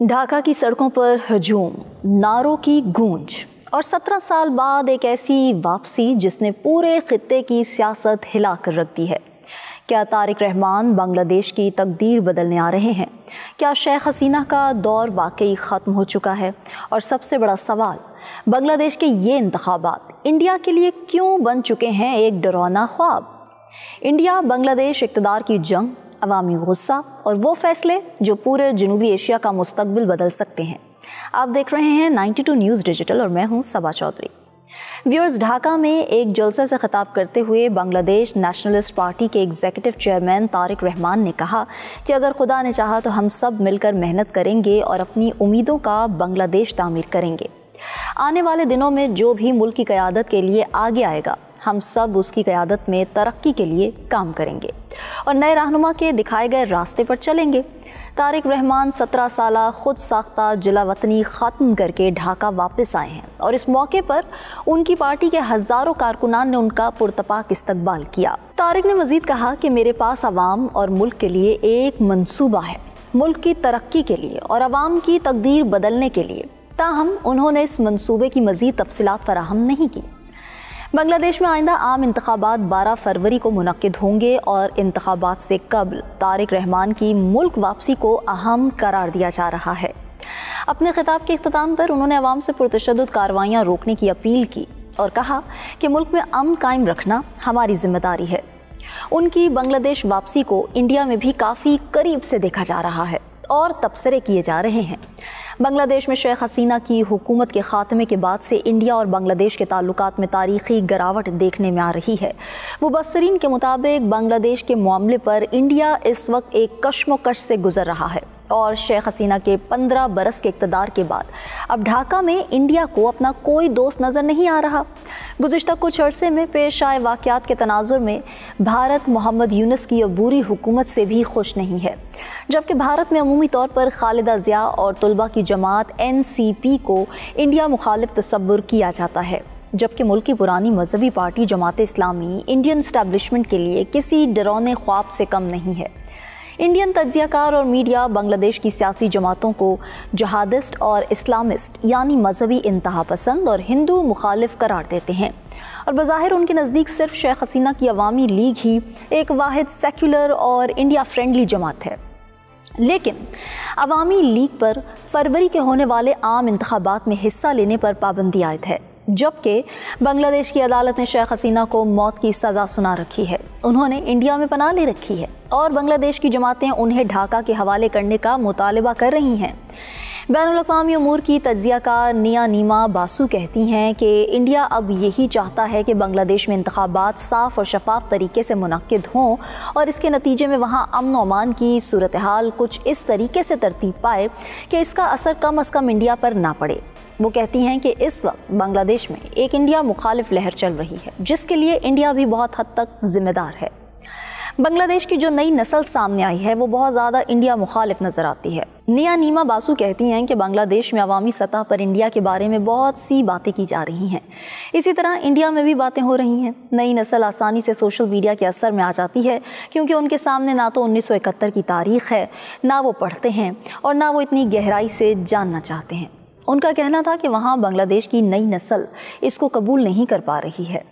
ढाका की सड़कों पर हजूम, नारों की गूंज और 17 साल बाद एक ऐसी वापसी जिसने पूरे खित्ते की सियासत हिला कर रख दी है। क्या तारिक रहमान बांग्लादेश की तकदीर बदलने आ रहे हैं? क्या शेख हसीना का दौर वाकई ख़त्म हो चुका है? और सबसे बड़ा सवाल, बांग्लादेश के ये इंतखाबात इंडिया के लिए क्यों बन चुके हैं एक डरावना ख्वाब? इंडिया बांग्लादेश इक़्तिदार की जंग, अवामी गुस्सा और वो फैसले जो पूरे जनूबी एशिया का मुस्तकबिल बदल सकते हैं। आप देख रहे हैं 92 न्यूज़ डिजिटल और मैं हूं सबा चौधरी। व्यूअर्स, ढाका में एक जलसे से खिताब करते हुए बांग्लादेश नेशनलिस्ट पार्टी के एग्जीक्यूटिव चेयरमैन तारिक रहमान ने कहा कि अगर खुदा ने चाहा तो हम सब मिलकर मेहनत करेंगे और अपनी उम्मीदों का बांग्लादेश तामीर करेंगे। आने वाले दिनों में जो भी मुल्क की क़यादत के लिए आगे आएगा, हम सब उसकी क़यादत में तरक्की के लिए काम करेंगे और नए रहनुमा के दिखाए गए रास्ते पर चलेंगे। तारिक रहमान 17 साला खुद साख्ता जिला वतनी ख़त्म करके ढाका वापस आए हैं और इस मौके पर उनकी पार्टी के हज़ारों कारकुनान ने उनका पुरतपाक इस्तकबाल किया। तारिक ने मज़ीद कहा कि मेरे पास अवाम और मुल्क के लिए एक मंसूबा है, मुल्क की तरक्की के लिए और अवाम की तकदीर बदलने के लिए। ताहम उन्होंने इस मंसूबे की मज़ीद तफसीलात फराहम नहीं की। बांग्लादेश में आइंदा आम इंतखाबात 12 फरवरी को मुनक्किद होंगे और इंतखाबात से कबल तारिक रहमान की मुल्क वापसी को अहम करार दिया जा रहा है। अपने खिताब के इख्तिताम पर उन्होंने अवाम से पुरतशद्दुद कार्रवाइयाँ रोकने की अपील की और कहा कि मुल्क में अमन कायम रखना हमारी जिम्मेदारी है। उनकी बांग्लादेश वापसी को इंडिया में भी काफ़ी करीब से देखा जा रहा है और तबसरे किए जा रहे हैं। बांग्लादेश में शेख हसीना की हुकूमत के ख़ात्मे के बाद से इंडिया और बांग्लादेश के ताल्लुकात में तारीख़ी गिरावट देखने में आ रही है। मुबस्सरीन के मुताबिक बांग्लादेश के मामले पर इंडिया इस वक्त एक कश्मकश से गुजर रहा है और शेख हसीना के 15 बरस के इक़्तिदार के बाद अब ढाका में इंडिया को अपना कोई दोस्त नज़र नहीं आ रहा। गुज़िश्ता कुछ अरसे में पेश आए वाक़यात के तनाज़ुर में भारत मोहम्मद यूनुस की अबूरी हुकूमत से भी खुश नहीं है, जबकि भारत में अमूमी तौर पर खालिदा ज़िया और तलबा की जमात NCP को इंडिया मुखालिफ तस्वुर किया जाता है, जबकि मुल्क की पुरानी मजहबी party Jamaat Islami Indian establishment के लिए किसी डरावने ख्वाब से कम नहीं है। इंडियन तज्ज़ियाकार और मीडिया बांग्लादेश की सियासी जमातों को जहादिस्ट और इस्लामिस्ट यानी मजहबी इंतहा पसंद और हिंदू मुखालिफ करार देते हैं और बज़ाहिर उनके नज़दीक सिर्फ शेख हसीना की अवामी लीग ही एक वाहिद सेक्युलर और इंडिया फ्रेंडली जमात है। लेकिन अवामी लीग पर फरवरी के होने वाले आम इंतखाबात में हिस्सा लेने पर पाबंदी आयद है, जबकि बांग्लादेश की अदालत ने शेख हसीना को मौत की सज़ा सुना रखी है। उन्होंने इंडिया में पनाह ले रखी है और बांग्लादेश की जमातें उन्हें ढाका के हवाले करने का मुतालबा कर रही हैं। बैनुल-अक़वामी उमूर की तज्ज़ियाकार निया नीमा बासु कहती हैं कि इंडिया अब यही चाहता है कि बांग्लादेश में इंतखाबात साफ़ और शफाफ तरीके से मुनक्किद हों और इसके नतीजे में वहाँ अमन व अमान की सूरत हाल कुछ इस तरीके से तरतीब पाए कि इसका असर कम अज़ कम इंडिया पर ना पड़े। वो कहती हैं कि इस वक्त बांग्लादेश में एक इंडिया मुखालिफ लहर चल रही है, जिसके लिए इंडिया भी बहुत हद तक ज़िम्मेदार है। बांग्लादेश की जो नई नस्ल सामने आई है वो बहुत ज़्यादा इंडिया मुखालिफ नज़र आती है। निया नीमा बासु कहती हैं कि बांग्लादेश में अवामी सतह पर इंडिया के बारे में बहुत सी बातें की जा रही हैं, इसी तरह इंडिया में भी बातें हो रही हैं। नई नस्ल आसानी से सोशल मीडिया के असर में आ जाती है क्योंकि उनके सामने ना तो 1971 की तारीख़ है, ना वो पढ़ते हैं और ना वो इतनी गहराई से जानना चाहते हैं। उनका कहना था कि वहाँ बांग्लादेश की नई नस्ल इसको कबूल नहीं कर पा रही है।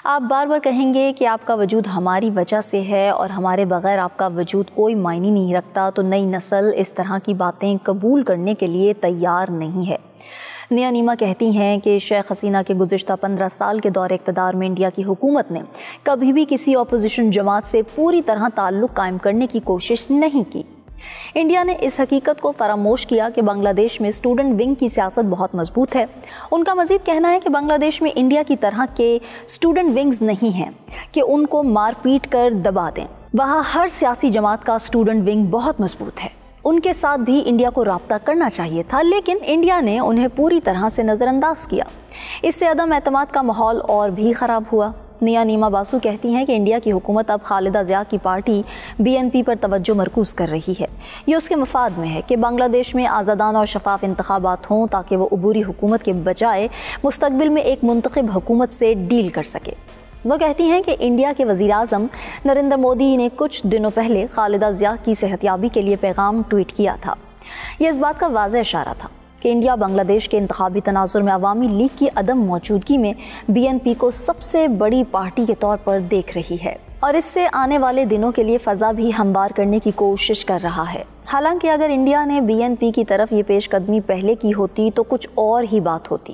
आप बार बार कहेंगे कि आपका वजूद हमारी वजह से है और हमारे बग़ैर आपका वजूद कोई मायने नहीं रखता, तो नई नस्ल इस तरह की बातें कबूल करने के लिए तैयार नहीं है। निया नीमा कहती हैं कि शेख हसीना के गुज़िश्ता 15 साल के दौरे इक़्तिदार में इंडिया की हुकूमत ने कभी भी किसी अपोजिशन जमात से पूरी तरह ताल्लुक़ कायम करने की कोशिश नहीं की। इंडिया ने इस हकीकत को फरामोश किया कि बांग्लादेश में स्टूडेंट विंग की सियासत बहुत मजबूत है। उनका मज़ीद कहना है कि बांग्लादेश में इंडिया की तरह के स्टूडेंट विंग्स नहीं हैं कि उनको मार पीट कर दबा दें। वहाँ हर सियासी जमात का स्टूडेंट विंग बहुत मजबूत है। उनके साथ भी इंडिया को राब्ता करना चाहिए था, लेकिन इंडिया ने उन्हें पूरी तरह से नज़रअंदाज किया। इससे अदम एतमाद का माहौल और भी ख़राब हुआ। निया नीमा बासु कहती हैं कि इंडिया की हुकूमत अब खालिदा ज़िया की पार्टी BNP पर तवज्जो मरकूज़ कर रही है। ये उसके मफाद में है कि बांग्लादेश में आज़ादाना और शफाफ इंतखाबात हों ताकि वो अबूरी हुकूमत के बजाय मुस्तकबिल में एक मुंतखब हुकूमत से डील कर सके। वो कहती हैं कि इंडिया के वज़ीर-ए-आज़म नरेंद्र मोदी ने कुछ दिनों पहले खालिदा ज़िया की सेहतयाबी के लिए पैगाम ट्वीट किया था। یہ اس بات کا واضح اشارہ تھا کہ انڈیا بنگلہ دیش کے انتخابی تناظر میں عوامی لیگ کی عدم موجودگی میں BNP کو سب سے بڑی پارٹی کے طور پر دیکھ رہی ہے اور اس سے آنے والے دنوں کے لیے فضا بھی ہموار کرنے کی کوشش کر رہا ہے۔ حالانکہ اگر انڈیا نے BNP کی طرف یہ پیش قدمی پہلے کی ہوتی تو کچھ اور ہی بات ہوتی۔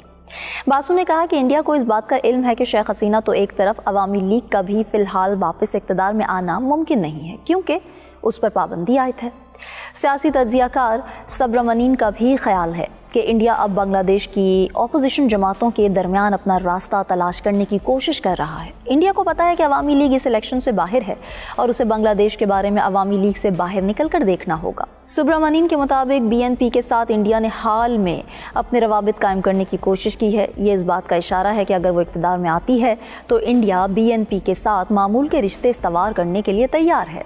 باسو نے کہا کہ انڈیا کو اس بات کا علم ہے کہ شیخ حسینہ تو ایک طرف عوامی لیگ کا بھی فی الحال واپس اقتدار میں آنا ممکن نہیں ہے کیونکہ اس پر پابندی عائد ہے۔ سیاسی تجزیہ کار سبرامنین کا بھی خیال ہے کہ انڈیا اب بنگلہ دیش کی اپوزیشن جماعتوں کے درمیان اپنا راستہ تلاش کرنے کی کوشش کر رہا ہے۔ انڈیا کو پتا ہے کہ عوامی لیگ اس الیکشن سے باہر ہے اور اسے بنگلہ دیش کے بارے میں عوامی لیگ سے باہر نکل کر دیکھنا ہوگا۔ سبرامنین کے مطابق BNP کے ساتھ انڈیا نے حال میں اپنے روابط قائم کرنے کی کوشش کی ہے۔ یہ اس بات کا اشارہ ہے کہ اگر وہ اقتدار میں آتی ہے تو انڈیا BNP کے ساتھ معمول کے رشتے استوار کرنے کے لیے تیار ہے۔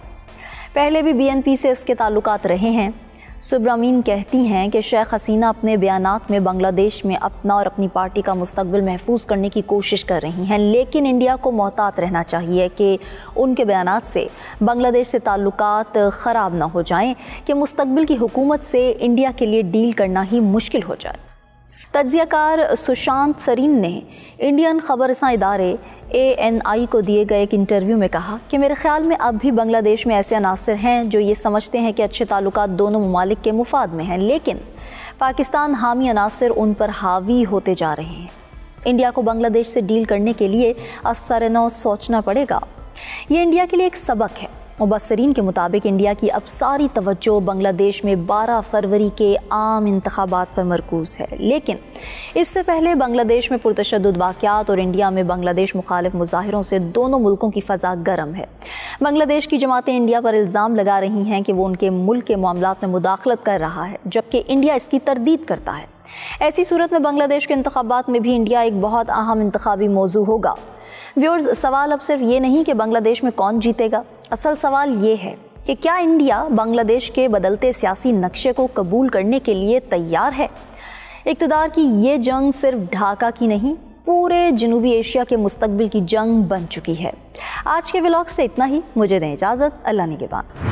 پہلے بھی BNP سے اس کے تعلقات رہے ہیں۔ سبرامین کہتی ہیں کہ شیخ حسینہ اپنے بیانات میں بنگلہ دیش میں اپنا اور اپنی پارٹی کا مستقبل محفوظ کرنے کی کوشش کر رہی ہیں، لیکن انڈیا کو محتاط رہنا چاہیے کہ ان کے بیانات سے بنگلہ دیش سے تعلقات خراب نہ ہو جائیں کہ مستقبل کی حکومت سے انڈیا کے لیے ڈیل کرنا ہی مشکل ہو جائے۔ تجزیہ کار سشانت سرین نے انڈین خبر رساں ادارے ANI کو دیے گئے ایک انٹرویو میں کہا کہ میرے خیال میں اب بھی بنگلہ دیش میں ایسے عناصر ہیں جو یہ سمجھتے ہیں کہ اچھے تعلقات دونوں ممالک کے مفاد میں ہیں، لیکن پاکستان حامی عناصر ان پر حاوی ہوتے جا رہے ہیں۔ انڈیا کو بنگلہ دیش سے ڈیل کرنے کے لیے از سر نو سوچنا پڑے گا۔ یہ انڈیا کے لیے ایک سبق ہے۔ مبصرین کے مطابق انڈیا کی اب ساری توجہ بنگلہ دیش میں 12 فروری کے عام انتخابات پر مرکوز ہے، لیکن اس سے پہلے بنگلہ دیش میں پرتشدد واقعات اور انڈیا میں بنگلہ دیش مخالف مظاہروں سے دونوں ملکوں کی فضا گرم ہے۔ بنگلہ دیش کی جماعتیں انڈیا پر الزام لگا رہی ہیں کہ وہ ان کے ملک کے معاملات میں مداخلت کر رہا ہے، جبکہ انڈیا اس کی تردید کرتا ہے۔ ایسی صورت میں بنگلہ دیش کے انتخابات میں بھی انڈیا ایک بہت اہم انتخابی موضوع ہوگا۔ ویورز، سوال اب صرف یہ نہیں کہ بنگلہ دیش میں کون جیتے گا، اصل سوال یہ ہے کہ کیا انڈیا بنگلہ دیش کے بدلتے سیاسی نقشے کو قبول کرنے کے لیے تیار ہے؟ اقتدار کی یہ جنگ صرف ڈھاکہ کی نہیں، پورے جنوبی ایشیا کے مستقبل کی جنگ بن چکی ہے۔ آج کے ولاگ سے اتنا ہی، مجھے دیں اجازت، اللہ نگہبان۔